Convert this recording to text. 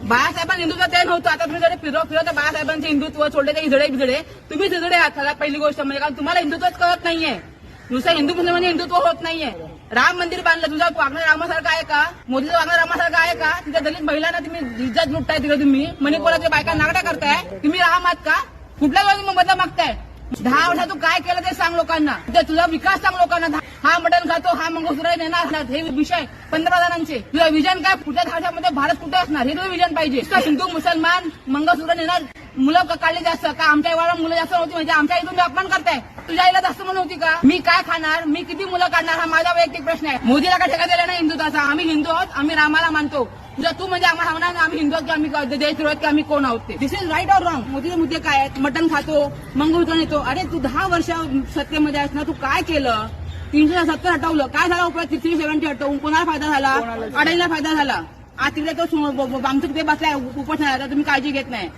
बाळासाहेबांनी हिंदुत्व ते नव्हतं. आता तुम्ही जरी फिरवता बाळासाहेबांचे हिंदुत्व सोडले काही झडे बिजडे, तुम्ही झडे आहात पहिली गोष्ट म्हणजे. कारण तुम्हाला हिंदुत्वच कळत नाहीये. नुसतं हिंदू मुस्लिम हिंदुत्व होत नाहीये. राम मंदिर बांधलं, तुझं वागणं रामासारखं आहे का? मोदीचं वागणं रामासारखं आहे का? तिथे दलित महिलांना तुम्ही इज्जत लुटताय, तिकडे तुम्ही मणिपुराच्या बायका नागड्या करताय. तुम्ही राम आहात का? कुठल्या जाऊन बदला मागताय? 10 वर्षात तू काय केलं ते सांग लोकांना. तुझा विकास सांग लोकांना. हा मटण खातो, हा मंगळसूत्र नेणार, हे विषय पंतप्रधानांचे. तुझं विजन काय? पुढच्या 10 वर्षामध्ये भारत कुठे असणार हे तुझं विजन पाहिजे. हिंदू मुसलमान मंगळसूत्र नेणार, मुलं काढले जास्त का? आमच्या वेळेला मुलं जास्त नव्हती म्हणजे आमच्या इथून तुम्ही अपमान करताय. तुझ्या आईला जास्त म्हणून होती का? मी काय खाणार, मी किती मुलं काढणार, हा माझा वैयक्तिक प्रश्न आहे. मोदीला काय ठेका दिला नाही हिंदुत्वाचा. आम्ही हिंदू आहोत, आम्ही रामाला मानतो. तुझा तू म्हणजे आम्हाला म्हणणार आम्ही हिंदू आहोत की आम्ही देशद्रोह की आम्ही कोण आहोत ते. दिस इज राईट ऑर रॉंग? मोदीचे मुद्दे काय आहेत? मटण खातो, मंगळसूत्र नेतो. अरे तू 10 वर्ष सत्तेमध्ये आहेस ना, तू काय केलं? 370 हटवलं, काय झाला उपयोग? 370 हटवून कोणाला फायदा झाला? अडाणीला फायदा झाला. आज तिकडे तो आमचं ते बसलाय उपोषणाला, तुम्ही काळजी घेत नाही.